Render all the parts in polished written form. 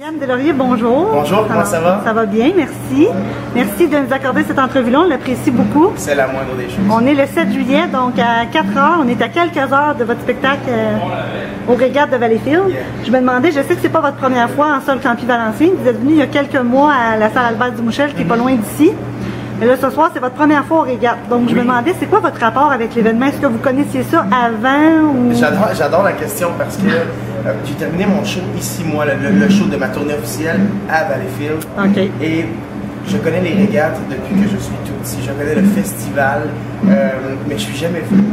Yann Deslauriers, bonjour. Bonjour, comment ça va? Ça va bien, merci. Merci de nous accorder cette entrevue-là, on l'apprécie beaucoup. C'est la moindre des choses. On est le 7 juillet, donc à 4 heures, on est à quelques heures de votre spectacle au Régates de Valleyfield. Yeah. Je me demandais, je sais que c'est pas votre première fois en sol Campy-Valencien, vous êtes venu il y a quelques mois à la salle Albert Dumouchel, qui est pas loin d'ici. Mais là, ce soir, c'est votre première fois au Régates. Donc, je me demandais, c'est quoi votre rapport avec l'événement? Est-ce que vous connaissiez ça avant ou... J'adore la question parce que j'ai terminé mon show ici, moi, le show de ma tournée officielle à Valleyfield. OK. Et je connais les régates depuis que je suis tout petit. Je connais le festival, mais je suis jamais venu.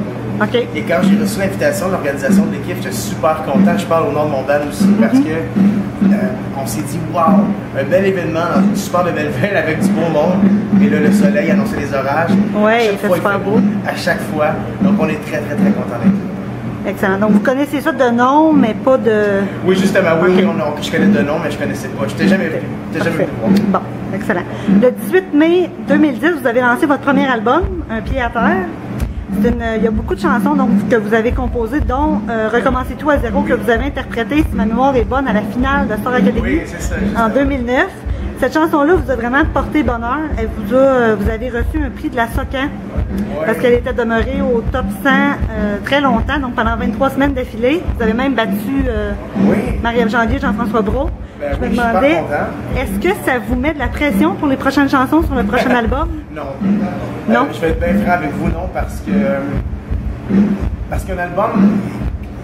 OK. Et quand j'ai reçu l'invitation de l'organisation de l'équipe, j'étais super content. Je parle au nom de mon band aussi parce que on s'est dit, waouh, un bel événement dans une super belle ville avec du beau monde. Et là, le soleil annonçait les orages. Oui, c'est super beau. À chaque fois. Donc, on est très, très, très contents d'être là. Excellent. Donc, vous connaissez ça de nom, mais pas de... Oui, justement, oui, Okay. je connais de nom, mais je connaissais pas. Je t'ai jamais vu. Je t'ai jamais vu. Bon, excellent. Le 18 mai 2010, vous avez lancé votre premier album, Un pied à terre. Il y a beaucoup de chansons donc, que vous avez composées, dont Recommencer tout à zéro, que vous avez interprété, si ma mémoire est bonne, à la finale de Star Academy Oui, c'est ça, en 2009. Cette chanson-là vous a vraiment porté bonheur. Vous avez reçu un prix de la Socan parce qu'elle était demeurée au top 100 très longtemps, donc pendant 23 semaines d'affilée. Vous avez même battu Marie-Ève Janvier, Jean-François Brault. Ben, je me oui, demandais, est-ce que ça vous met de la pression pour les prochaines chansons sur le prochain album? Non. Non? Je vais être bien franc avec vous, non, parce qu'un album,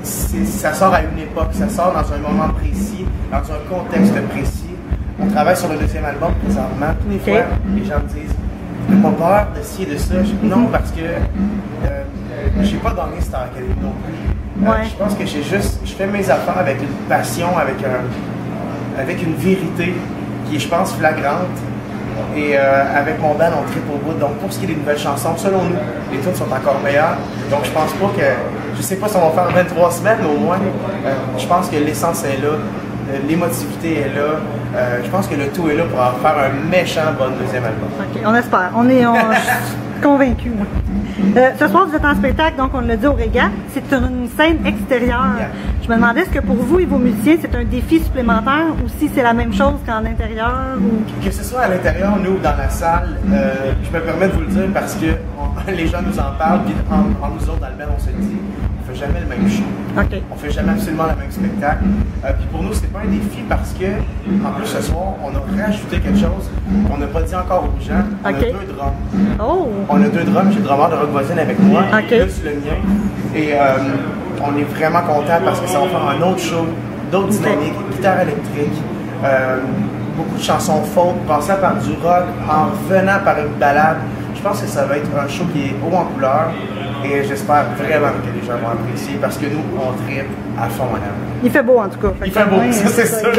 ça sort à une époque, ça sort dans un moment précis, dans un contexte précis. On travaille sur le deuxième album présentement. Tous les fois, les gens me disent, j'ai pas peur de ci et de ça. Non, parce que j'ai pas gagné Star Academy non plus. Je pense que je fais mes affaires avec une passion, avec une vérité qui est, je pense, flagrante. Et avec mon band, on tripe au bout. Donc, pour ce qui est des nouvelles chansons, selon nous, les tunes sont encore meilleures. Donc, je pense pas que... Je sais pas si on va faire 23 semaines, mais au moins, je pense que l'essence est là. L'émotivité est là. Je pense que le tout est là pour faire un méchant bon deuxième album. OK, on espère. Je suis convaincue, moi. Ce soir, vous êtes en spectacle, donc on l'a dit au Régat. C'est une scène extérieure. Yeah. Je me demandais, est-ce que pour vous et vos musiciens, c'est un défi supplémentaire ou si c'est la même chose qu'en intérieur? Ou... Que ce soit à l'intérieur, nous, dans la salle, je me permets de vous le dire parce que les gens nous en parlent, puis en nous autres, dans le band, on se dit, on fait jamais le même show. Okay. On fait jamais absolument le même spectacle. Puis pour nous, c'est pas un défi parce que, en plus, ce soir, on a rajouté quelque chose qu'on n'a pas dit encore aux gens. On a deux drums. Oh! On a deux drums. J'ai le drummer de Rock Voisine avec moi, plus le mien. Et on est vraiment content parce que ça va faire un autre show, d'autres dynamiques, guitare électrique, beaucoup de chansons folk, passant par du rock, en revenant par une balade. Je pense que ça va être un show qui est haut en couleur. Et j'espère vraiment que les gens vont apprécier parce que nous, on tripe à fond en avant. Il fait beau en tout cas. Il fait beau, ça c'est sûr.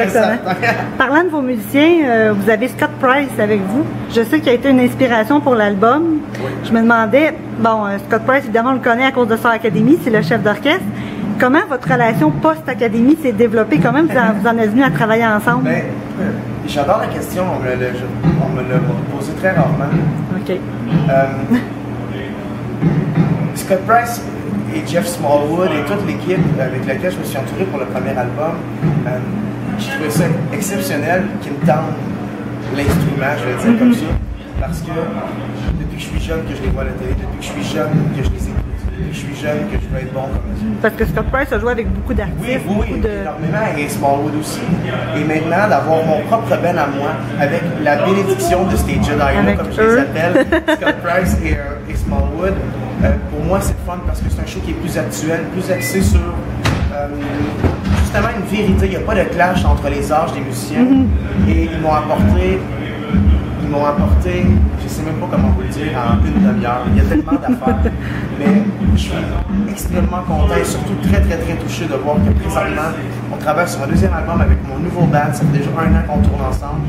Parlant de vos musiciens, vous avez Scott Price avec vous. Je sais qu'il a été une inspiration pour l'album. Oui. Je me demandais, Scott Price, évidemment, on le connaît à cause de Star Academy, c'est le chef d'orchestre. Comment votre relation post-académie s'est développée? Comment vous en êtes venus à travailler ensemble? Ben, j'adore la question. On me l'a posé très rarement. OK. Scott Price et Jeff Smallwood et toute l'équipe avec laquelle je me suis entouré pour le premier album, j'ai trouvé ça exceptionnel qu'ils me tendent l'instrument, je vais dire comme ça, parce que depuis que je suis jeune que je les vois à la télé, depuis que je suis jeune que je les écoute, depuis que je suis jeune que je veux être bon comme eux. Parce que Scott Price a joué avec beaucoup d'artistes. Oui, énormément, et Smallwood aussi. Et maintenant, d'avoir mon propre band à moi, avec la bénédiction de ces Jedi-là, comme je les appelle, Scott Price et Smallwood, pour moi, c'est fun parce que c'est un show qui est plus actuel, plus axé sur justement une vérité. Il n'y a pas de clash entre les âges des musiciens. Et ils m'ont apporté, je ne sais même pas comment vous le dire, en une demi-heure. Il y a tellement d'affaires. Mais je suis extrêmement content et surtout très, très, très touché de voir que présentement, on travaille sur un deuxième album avec mon nouveau band. Ça fait déjà 1 an qu'on tourne ensemble.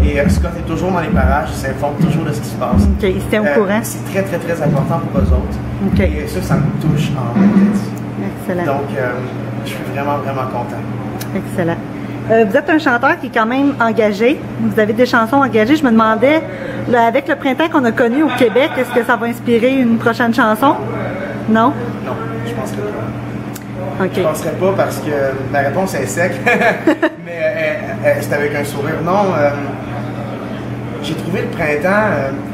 Et Scott est toujours dans les parages, il s'informe toujours de ce qui se passe. OK, il se tient au courant. C'est très, très, très important pour eux autres. Okay. Et ça me touche en tête. Excellent. Donc, je suis vraiment, vraiment content. Excellent. Vous êtes un chanteur qui est quand même engagé. Vous avez des chansons engagées. Je me demandais, là, avec le printemps qu'on a connu au Québec, est-ce que ça va inspirer une prochaine chanson? Non? Non, je ne penserais pas. Okay. Je ne penserais pas parce que la réponse est sec. Mais C'était avec un sourire. Non, j'ai trouvé le printemps,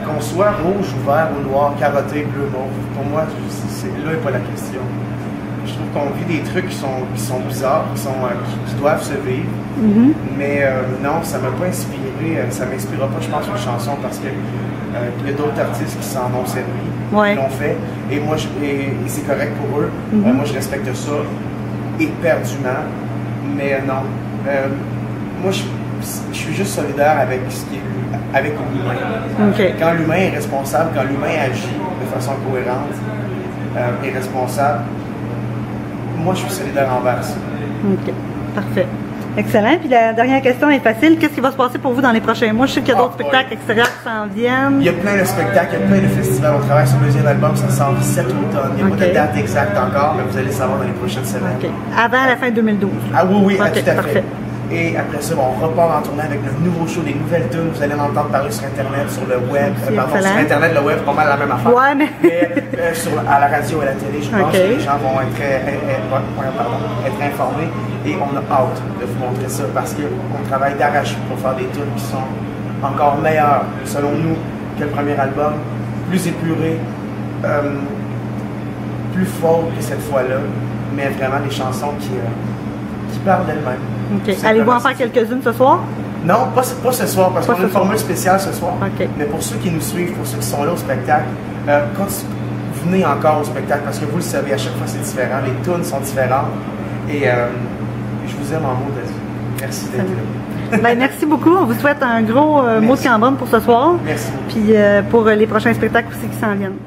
qu'on soit rouge ou vert ou noir, carotté, bleu, mauve. Pour moi, là n'est pas la question. Je trouve qu'on vit des trucs qui sont bizarres, qui doivent se vivre. Mais non, ça ne m'a pas inspiré, ça ne m'inspirera pas, je pense, une chanson parce que il y a d'autres artistes qui s'en ont servi, qui l'ont fait, et moi, et c'est correct pour eux. Moi, je respecte ça éperdument, mais non. Moi, je suis juste solidaire avec ce qui est avec l'humain. Quand l'humain est responsable, quand l'humain agit de façon cohérente et responsable, moi, je suis solidaire envers ça. OK. Parfait. Excellent. Puis la dernière question est facile. Qu'est-ce qui va se passer pour vous dans les prochains mois? Je sais qu'il y a d'autres spectacles extérieurs qui s'en viennent. Il y a plein de spectacles, il y a plein de festivals. On travaille sur le deuxième album, ça sort cet automne. Il n'y a pas de date exacte encore, mais vous allez savoir dans les prochaines semaines. Avant la fin 2012. Ah oui, tout à fait. Et après ça, on repart en tournée avec le nouveau show, des nouvelles tunes. Vous allez en entendre parler sur Internet, sur le web. Sur Internet, le web, pas mal la même affaire. Ouais, mais à la radio et à la télé, je pense que les gens vont être être informés. Et on a hâte de vous montrer ça parce qu'on travaille d'arrache pour faire des tunes qui sont encore meilleures, selon nous, que le premier album. Plus épuré, plus fort que cette fois-là, mais vraiment des chansons qui parlent d'elles-mêmes. Allez-vous en faire quelques-unes ce soir? Non, pas ce soir, parce qu'on a une formule spéciale ce soir. Mais pour ceux qui nous suivent, pour ceux qui sont là au spectacle, venez encore au spectacle, parce que vous le savez, à chaque fois c'est différent, les tunes sont différentes. Et je vous aime en mots de vie. Merci d'être là. Merci beaucoup. On vous souhaite un gros mot de Cambronne pour ce soir. Merci. Puis pour les prochains spectacles aussi qui s'en viennent.